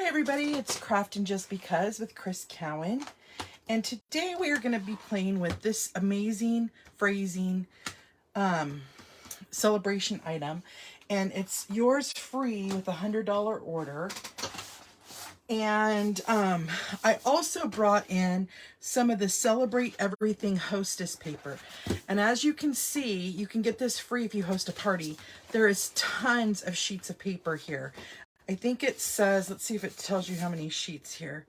Hi everybody, it's Craftin' Just Because with Chris Cowan, and today we are going to be playing with this amazing phrasing celebration item, and it's yours free with a $100 order. And I also brought in some of the Celebrate Everything Hostess paper, and as you can see, you can get this free if you host a party. There is tons of sheets of paper here. I think it says, let's see if it tells you how many sheets here.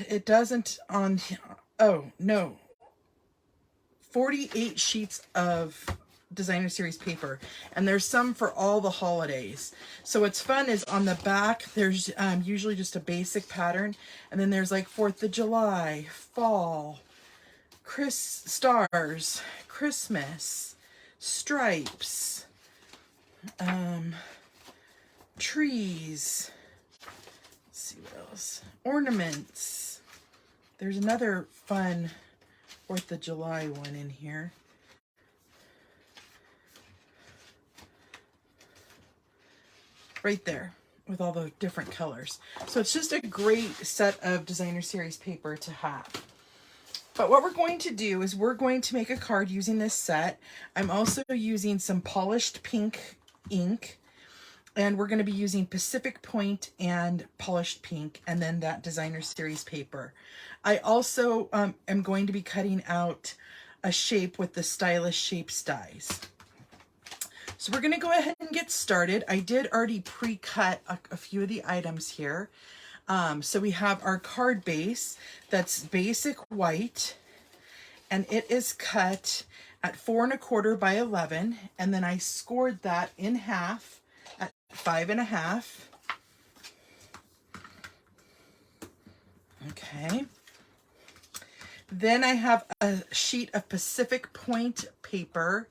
It doesn't on, oh no, 48 sheets of designer series paper, and there's some for all the holidays. So what's fun is on the back, there's usually just a basic pattern, and then there's like 4th of July, fall, stars, Christmas, stripes, trees, let's see what else, ornaments. There's another fun 4th of July one in here. Right there with all the different colors. So it's just a great set of designer series paper to have. But what we're going to do is we're going to make a card using this set. I'm also using some polished pink ink, and we're going to be using Pacific Point and polished pink, and then that designer series paper. I also am going to be cutting out a shape with the Stylish Shapes dies. So we're going to go ahead and get started. I did already pre-cut a few of the items here. So we have our card base that's basic white, and it is cut at 4 1/4 by 11, and then I scored that in half at 5 1/2. Okay. Then I have a sheet of Pacific Point paper,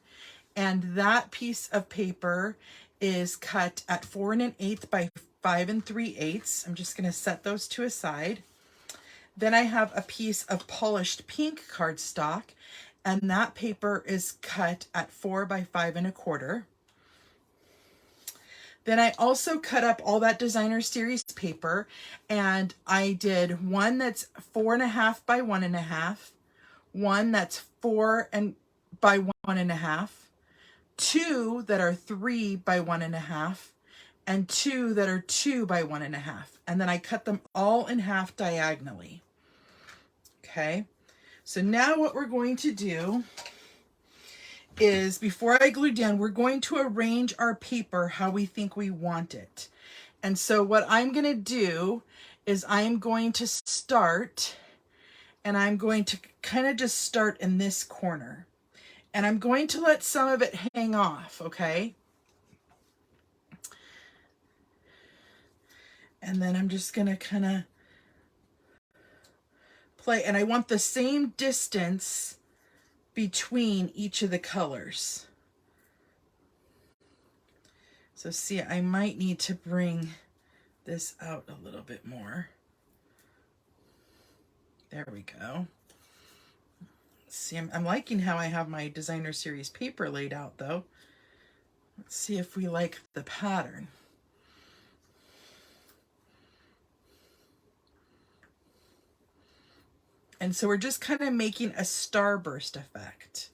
and that piece of paper is cut at 4 1/8 by 5 3/8. I'm just going to set those to a side. Then I have a piece of polished pink cardstock, and that paper is cut at 4 by 5 1/4. Then I also cut up all that designer series paper, and I did one that's 4 1/2 by 1 1/2, one that's 4 by 1 1/2, two that are 3 by 1 1/2, and two that are 2 by 1 1/2. And then I cut them all in half diagonally. Okay, so now what we're going to do is, before I glue down, we're going to arrange our paper how we think we want it. And so what I'm going to do is I'm going to start, and I'm going to kind of just start in this corner. And I'm going to let some of it hang off, okay? And then I'm just going to kind of play, and I want the same distance between each of the colors. So see, I might need to bring this out a little bit more. There we go. See, I'm liking how I have my designer series paper laid out though. Let's see if we like the pattern. And so we're just kind of making a starburst effect.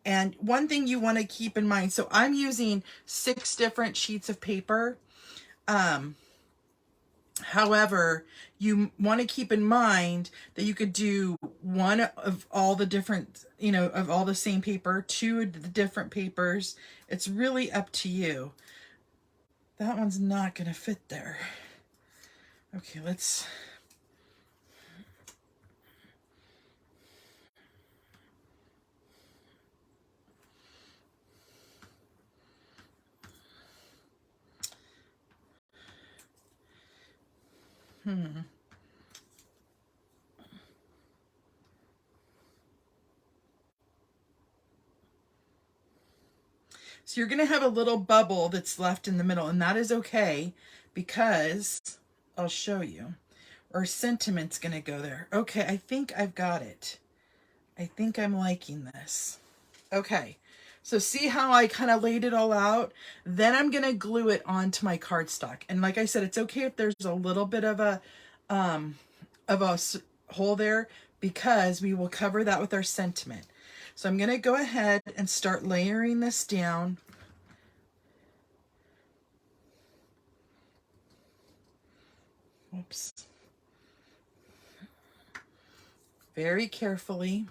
And one thing you want to keep in mind, so I'm using 6 different sheets of paper. However, you want to keep in mind that you could do one of all the different, of all the same paper, 2 of the different papers. It's really up to you. That one's not going to fit there. Okay, let's... So you're going to have a little bubble that's left in the middle, and that is okay, because I'll show you. or sentiment's going to go there. Okay, I think I've got it. I think I'm liking this. Okay, so see how I kind of laid it all out? Then I'm going to glue it onto my cardstock. And like I said, it's okay if there's a little bit of a hole there, because we will cover that with our sentiment. So I'm going to go ahead and start layering this down. Whoops. Very carefully.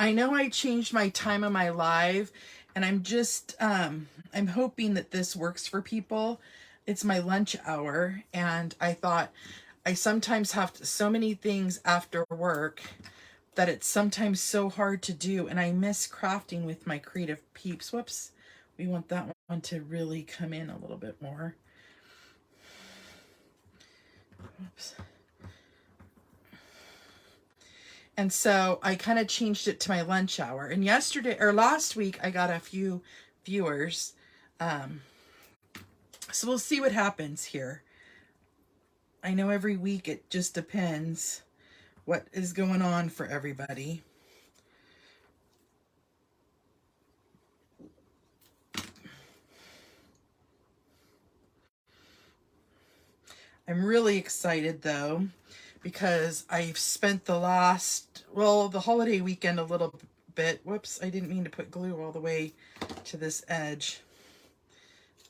I know I changed my time of my live, and I'm just, I'm hoping that this works for people. It's my lunch hour, and I thought I sometimes have so many things after work that it's sometimes so hard to do, and I miss crafting with my creative peeps. Whoops. We want that one to really come in a little bit more. Whoops. And so I kind of changed it to my lunch hour. And yesterday, or last week, I got a few viewers. So we'll see what happens here. I know every week it just depends what is going on for everybody. I'm really excited though, because I've spent the last, well, the holiday weekend a little bit. Whoops, I didn't mean to put glue all the way to this edge.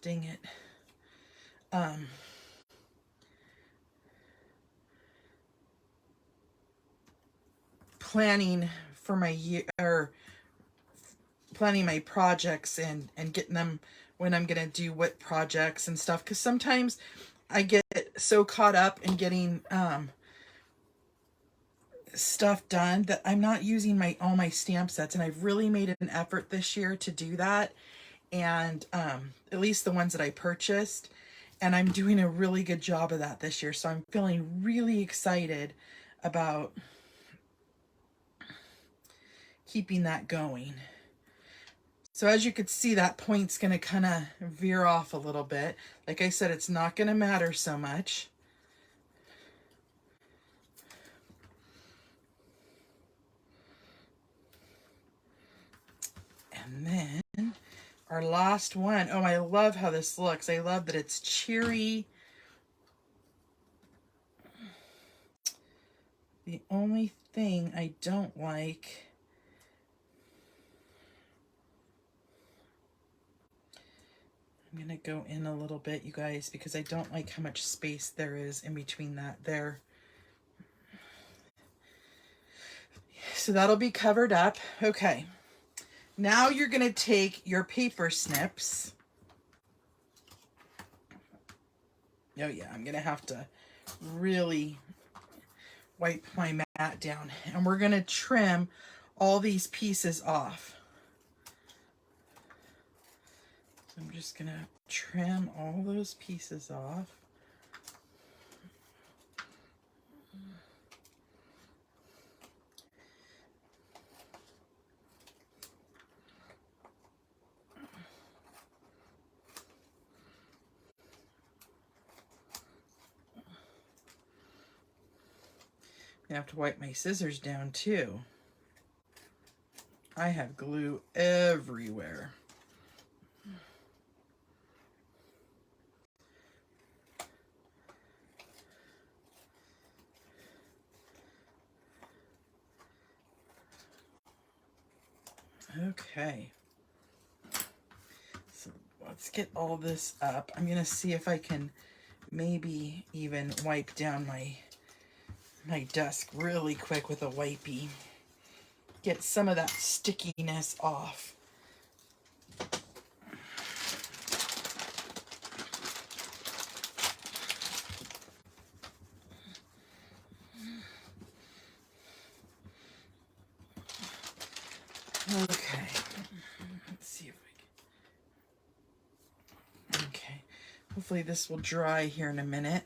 Dang it. Planning for my year, or planning my projects and getting them when I'm gonna do what projects and stuff, because sometimes I get so caught up in getting stuff done that I'm not using all my stamp sets, and I've really made an effort this year to do that, and at least the ones that I purchased, and I'm doing a really good job of that this year, so I'm feeling really excited about keeping that going. So as you could see, that point's going to kind of veer off a little bit. Like I said, it's not going to matter so much. And then our last one. Oh, I love how this looks. I love that it's cheery. The only thing I don't like, I'm going to go in a little bit, you guys, because I don't like how much space there is in between that there. So that'll be covered up. Okay. Now you're going to take your paper snips. Oh yeah, I'm going to have to really wipe my mat down. And we're going to trim all these pieces off. So I'm just going to trim all those pieces off. I have to wipe my scissors down too. I have glue everywhere. Okay. So let's get all this up. I'm going to see if I can maybe even wipe down my desk really quick with a wipey. Get some of that stickiness off. Okay, let's Hopefully this will dry here in a minute.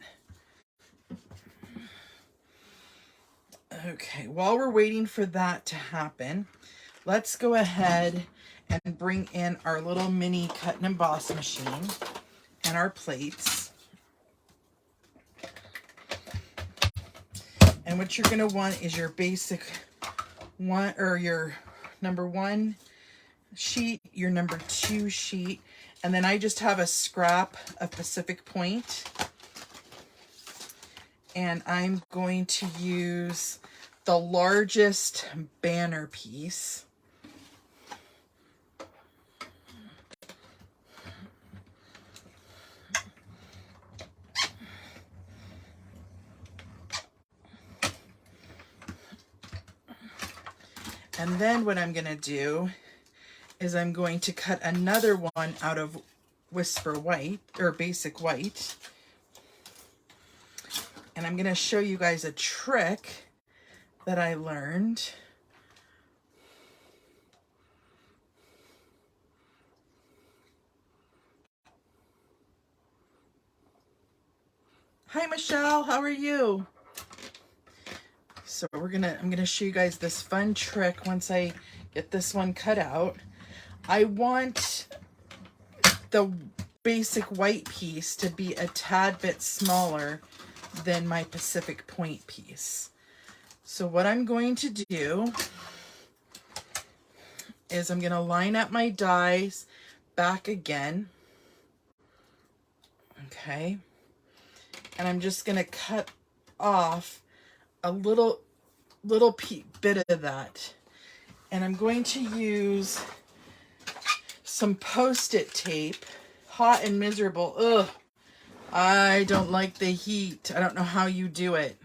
Okay, while we're waiting for that to happen, let's go ahead and bring in our little mini cut and emboss machine and our plates. And what you're going to want is your basic one, or your number 1 sheet, your number 2 sheet, and then I just have a scrap of Pacific Point, and I'm going to use the largest banner piece. And then what I'm going to do is I'm going to cut another one out of Whisper White, or Basic White. And I'm going to show you guys a trick that I learned. Hi Michelle, how are you? So I'm gonna show you guys this fun trick once I get this one cut out. I want the Basic White piece to be a tad bit smaller than my Pacific Point piece. So what I'm going to do is I'm going to line up my dies back again. Okay. And I'm just going to cut off a little bit of that. And I'm going to use some Post-it tape, hot and miserable. Ugh, I don't like the heat. I don't know how you do it.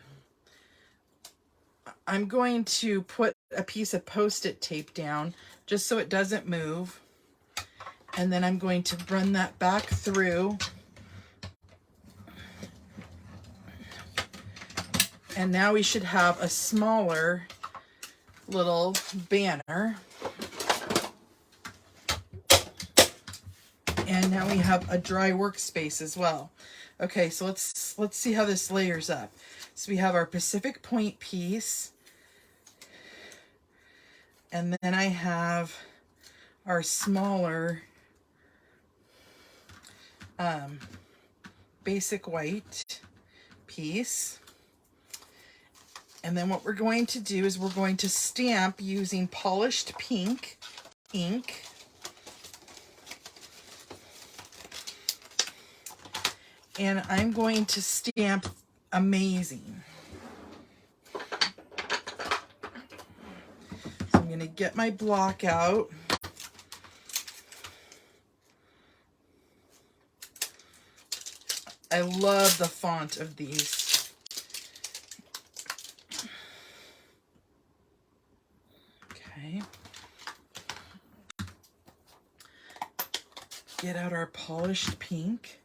I'm going to put a piece of Post-it tape down just so it doesn't move. And then I'm going to run that back through. And now we should have a smaller little banner. And now we have a dry workspace as well. Okay, so let's see how this layers up. So we have our Pacific Point piece. And then I have our smaller Basic White piece. And then what we're going to do is we're going to stamp using polished pink ink. And I'm going to stamp Amazing. So I'm going to get my block out. I love the font of these. Okay. Get out our polished pink.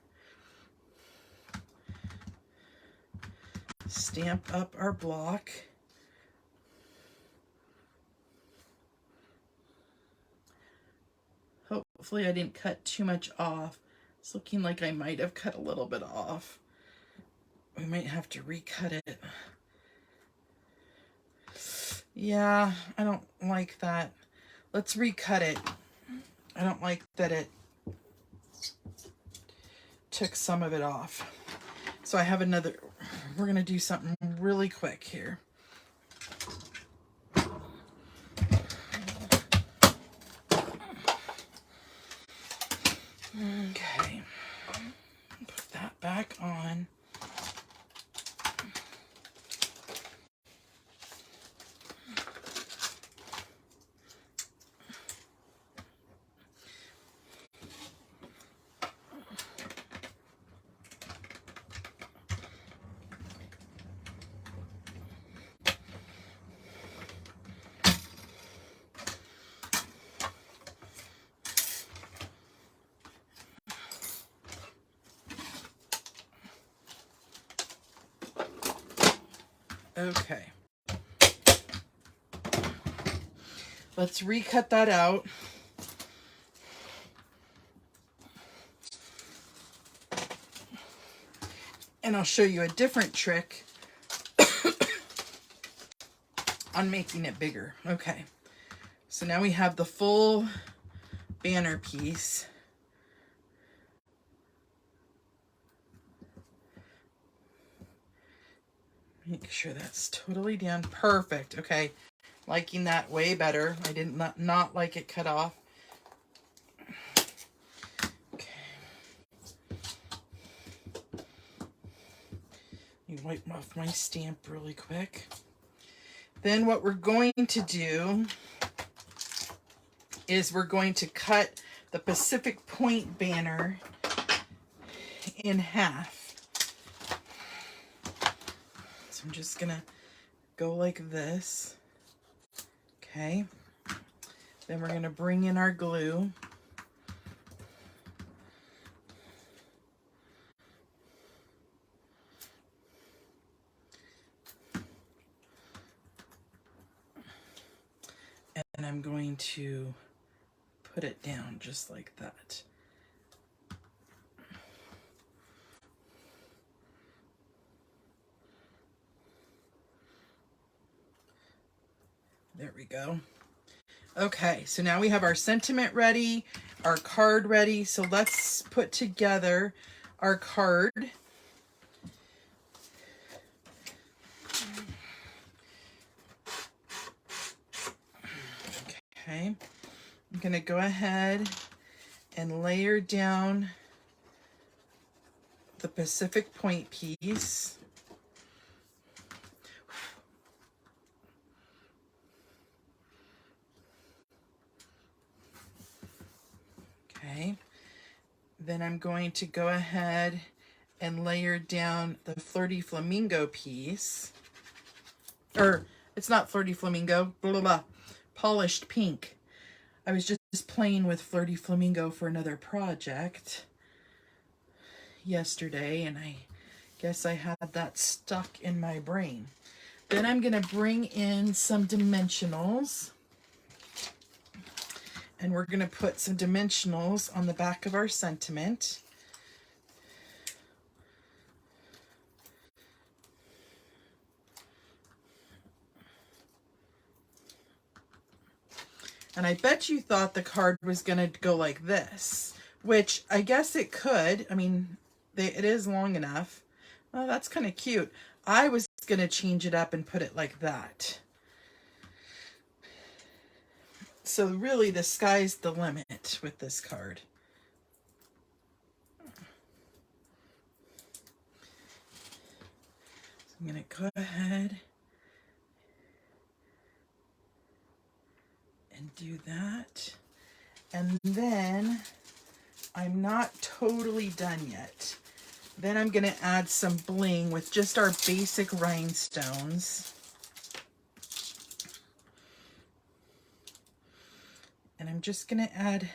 Stamp up our block. Hopefully I didn't cut too much off. It's looking like I might have cut a little bit off. We might have to recut it. Yeah, I don't like that. Let's recut it. I don't like that it took some of it off. So I have another, we're going to do something really quick here. Okay, put that back on. Okay. Let's recut that out. And I'll show you a different trick on making it bigger. Okay, so now we have the full banner piece. Make sure that's totally down. Perfect. Okay, liking that way better. I did not like it cut off. Okay. Let me wipe off my stamp really quick. Then what we're going to do is we're going to cut the Pacific Point banner in half. So I'm just gonna go like this. Okay. Then we're gonna bring in our glue. And I'm going to put it down just like that. There we go. Okay, so now we have our sentiment ready, our card ready. So let's put together our card. Okay, I'm gonna go ahead and layer down the Pacific Point piece. Okay, then I'm going to go ahead and layer down the Flirty Flamingo piece. Or, it's not Flirty Flamingo, blah, blah, blah. Polished Pink. I was just playing with Flirty Flamingo for another project yesterday, and I guess I had that stuck in my brain. Then I'm going to bring in some dimensionals. And we're going to put some dimensionals on the back of our sentiment. And I bet you thought the card was going to go like this, which I guess it could. I mean, it is long enough. Well, that's kind of cute. I was going to change it up and put it like that. So really, the sky's the limit with this card. So I'm going to go ahead and do that. And then I'm not totally done yet. Then I'm going to add some bling with just our basic rhinestones. And I'm just going to add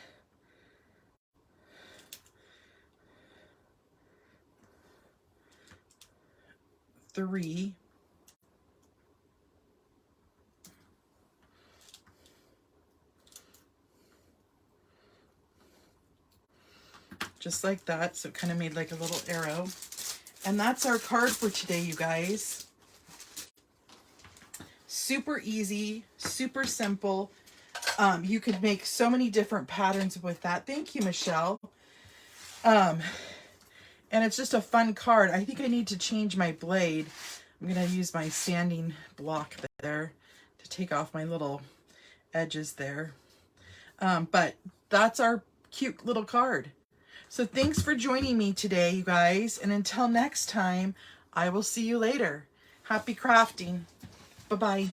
three. Just like that. So it kind of made like a little arrow. And that's our card for today, you guys. Super easy, super simple. You could make so many different patterns with that. Thank you, Michelle. And it's just a fun card. I think I need to change my blade. I'm going to use my sanding block there to take off my little edges there. But that's our cute little card. So thanks for joining me today, you guys. And until next time, I will see you later. Happy crafting. Bye-bye.